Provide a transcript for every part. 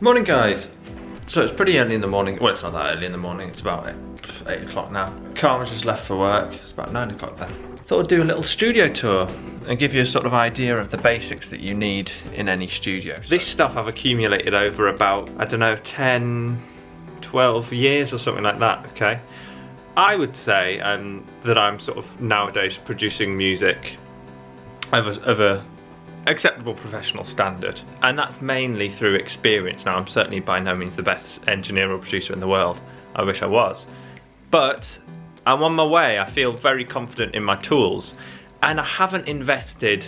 Morning guys. So it's pretty early in the morning. Well, it's not that early in the morning, it's about 8 o'clock now. Carmen's just left for work, it's about 9 o'clock then. Thought I'd do a little studio tour and give you a sort of idea of the basics that you need in any studio. This stuff I've accumulated over about, I don't know, 10, 12 years or something like that, okay? I would say that I'm sort of nowadays producing music of a acceptable professional standard, and that's mainly through experience. Now, I'm certainly by no means the best engineer or producer in the world. I wish I was, but I'm on my way. I feel very confident in my tools, and I haven't invested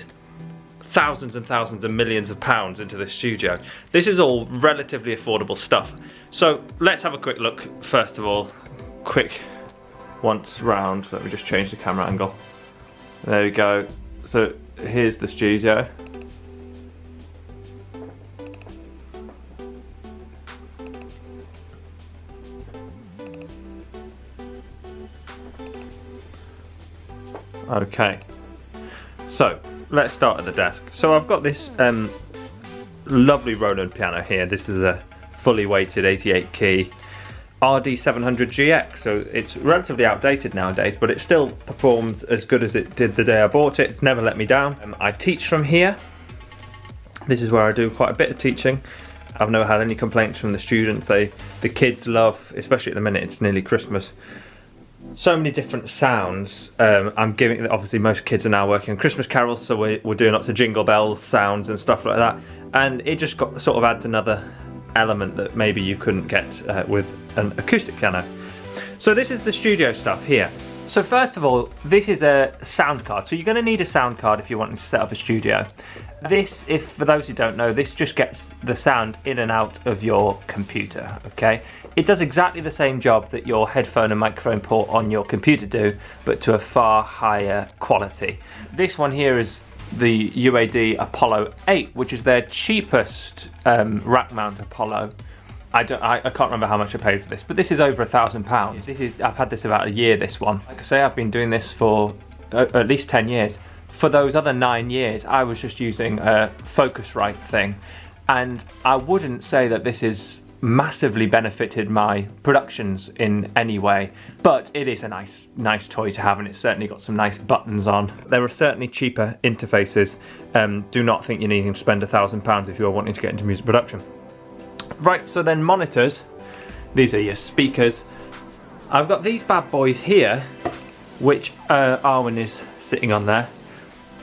thousands and thousands and millions of pounds into this studio. This is all relatively affordable stuff. So let's have a quick look. First of all, quick once round. Let me just change the camera angle. There we go. So here's the studio. Okay, so let's start at the desk. So I've got this lovely Roland piano here. This is a fully weighted 88 key RD700GX, so it's relatively outdated nowadays, but it still performs as good as it did the day I bought it. It's never let me down. I teach from here. This is where I do quite a bit of teaching. I've never had any complaints from the students. The kids love, especially at the minute, it's nearly Christmas, so many different sounds. I'm giving, obviously most kids are now working on Christmas carols, so we're doing lots of jingle bells sounds and stuff like that, and it just sort of adds another element that maybe you couldn't get with an acoustic piano. So this is the studio stuff here. So first of all, this is a sound card. So you're going to need a sound card if you're wanting to set up a studio. This, for those who don't know, this just gets the sound in and out of your computer, okay? It does exactly the same job that your headphone and microphone port on your computer do, but to a far higher quality. This one here is the UAD Apollo 8, which is their cheapest rack mount Apollo. I can't remember how much I paid for this, but this is over £1,000. I've had this about a year, this one. Like I say, I've been doing this for at least 10 years. For those other 9 years, I was just using a Focusrite thing, and I wouldn't say that this is massively benefited my productions in any way, but it is a nice toy to have, and it's certainly got some nice buttons on. There are certainly cheaper interfaces. Do not think you're needing to spend £1,000 if you're wanting to get into music production. Right, so then monitors. These are your speakers. I've got these bad boys here, which Arwen is sitting on there.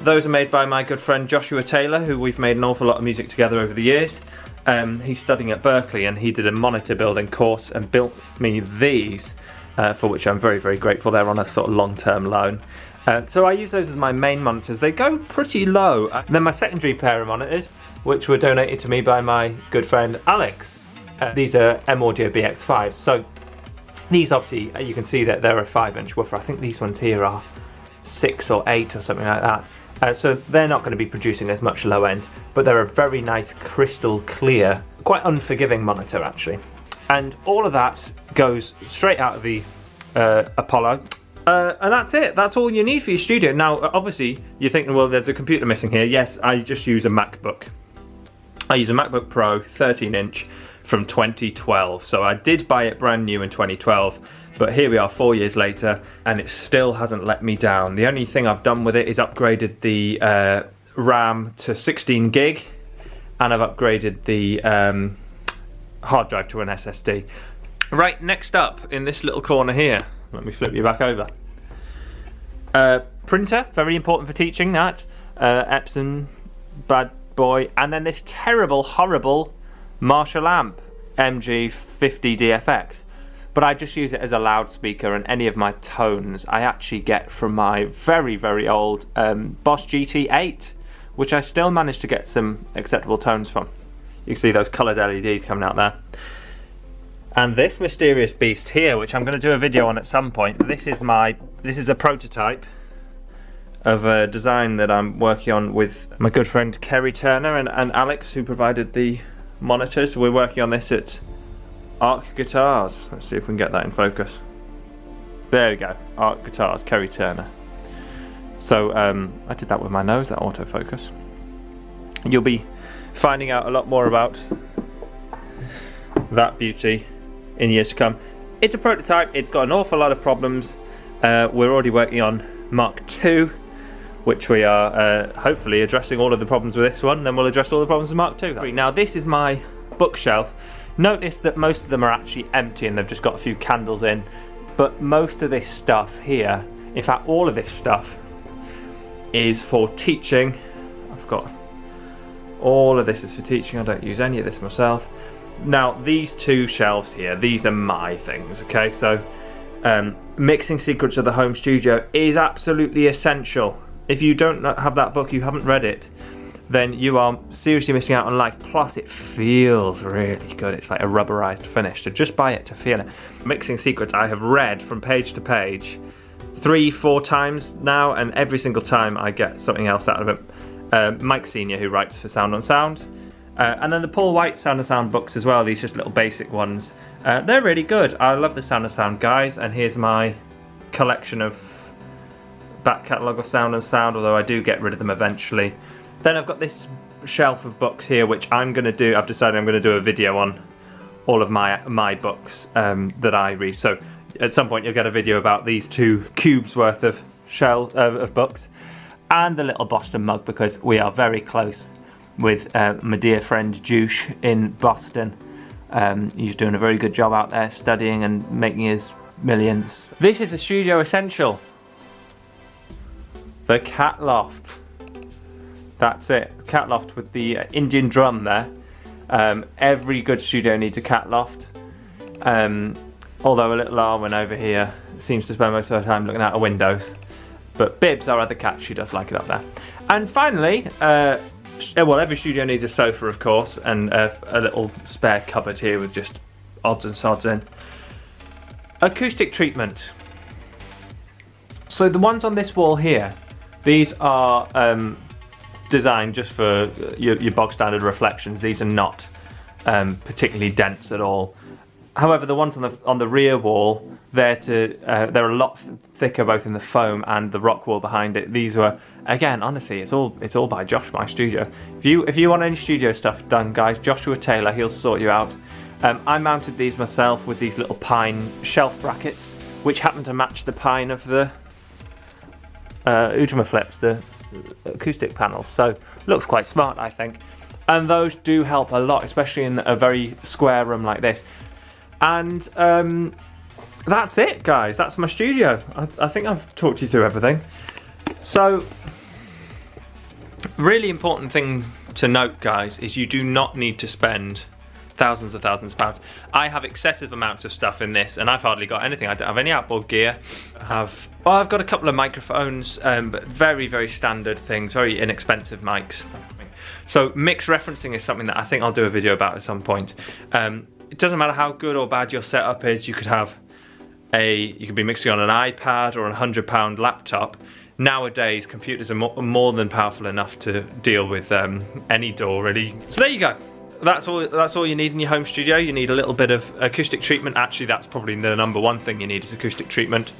Those are made by my good friend Joshua Taylor, who we've made an awful lot of music together over the years. He's studying at Berkeley, and he did a monitor building course and built me these, for which I'm very, very grateful. They're on a sort of long-term loan. So I use those as my main monitors. They go pretty low. Then my secondary pair of monitors, which were donated to me by my good friend Alex. These are M-Audio BX5s. So these, obviously, you can see that they're a 5-inch woofer. I think these ones here are 6 or 8 or something like that. So they're not going to be producing as much low end, but they're a very nice crystal clear, quite unforgiving monitor actually. And all of that goes straight out of the Apollo. And that's it. That's all you need for your studio. Now, obviously, you're thinking, well, there's a computer missing here. Yes, I just use a MacBook. I use a MacBook Pro 13-inch from 2012. So I did buy it brand new in 2012. But here we are 4 years later, and it still hasn't let me down. The only thing I've done with it is upgraded the RAM to 16 gig, and I've upgraded the hard drive to an SSD. Right, next up in this little corner here, let me flip you back over. Printer, very important for teaching that. Epson, bad boy. And then this terrible, horrible Marshall amp, MG50DFX. But I just use it as a loudspeaker, and any of my tones I actually get from my very, very old Boss GT8, which I still manage to get some acceptable tones from. You can see those coloured LEDs coming out there. And this mysterious beast here, which I'm going to do a video on at some point, this is a prototype of a design that I'm working on with my good friend Kerry Turner and Alex, who provided the monitors. We're working on this at Arc Guitars. Let's see if we can get that in focus. There we go, Arc Guitars, Kerry Turner. So I did that with my nose, that autofocus. You'll be finding out a lot more about that beauty in years to come. It's a prototype, it's got an awful lot of problems. We're already working on Mark II, which we are hopefully addressing all of the problems with this one, then we'll address all the problems with Mark II. Now this is my bookshelf. Notice that most of them are actually empty and they've just got a few candles in, but most of this stuff here, in fact all of this stuff, is for teaching. I've got all of this is for teaching, I don't use any of this myself. Now these two shelves here, these are my things, okay? So Mixing Secrets of the Home Studio is absolutely essential. If you don't have that book, you haven't read it, then you are seriously missing out on life. Plus it feels really good. It's like a rubberized finish, so just buy it to feel it. Mixing Secrets I have read from page to page 3-4 times now, and every single time I get something else out of it. Mike Senior, who writes for Sound on Sound, and then the Paul White Sound on Sound books as well, these just little basic ones. They're really good. I love the Sound on Sound guys, and here's my collection of back catalogue of Sound on Sound, although I do get rid of them eventually. Then I've got this shelf of books here, which I've decided I'm going to do a video on all of my books that I read. So at some point you'll get a video about these 2 cubes worth of of books, and the little Boston mug, because we are very close with my dear friend Juice in Boston. He's doing a very good job out there studying and making his millions. This is a studio essential. The cat loft. That's it. Cat loft with the Indian drum there. Every good studio needs a cat loft. Although a little Arwen over here seems to spend most of her time looking out of windows. But Bibbs, our other cat, she does like it up there. And finally, well, every studio needs a sofa, of course, and a little spare cupboard here with just odds and sods in. Acoustic treatment. So the ones on this wall here, these are designed just for your bog standard reflections. These are not particularly dense at all. However, the ones on the rear wall, they're a lot thicker, both in the foam and the rock wall behind it. These were, again, honestly, it's all by Josh, my studio. If you want any studio stuff done, guys, Joshua Taylor, he'll sort you out. I mounted these myself with these little pine shelf brackets, which happen to match the pine of the Ujima flips, the acoustic panels. So looks quite smart, I think. And those do help a lot, especially in a very square room like this. And that's it, guys. That's my studio. I think I've talked you through everything. So, really important thing to note, guys, is you do not need to spend thousands of pounds. I have excessive amounts of stuff in this, and I've hardly got anything. I don't have any outboard gear. I've got a couple of microphones, but very, very standard things, very inexpensive mics. So mix referencing is something that I think I'll do a video about at some point. It doesn't matter how good or bad your setup is. You could be mixing on an iPad or a £100 laptop. Nowadays, computers are more than powerful enough to deal with any DAW, really. So there you go. That's all you need in your home studio. You need a little bit of acoustic treatment. Actually, that's probably the #1 thing you need is acoustic treatment.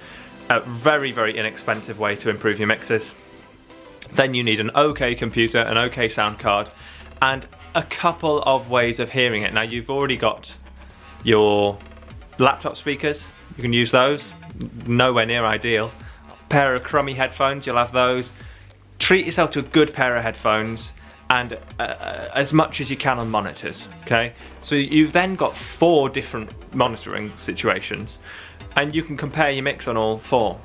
A very, very inexpensive way to improve your mixes. Then you need an okay computer, an okay sound card, and a couple of ways of hearing it. Now, you've already got your laptop speakers. You can use those. Nowhere near ideal. Pair of crummy headphones, you'll have those. Treat yourself to a good pair of headphones, and as much as you can on monitors, okay? So you've then got 4 different monitoring situations, and you can compare your mix on all 4.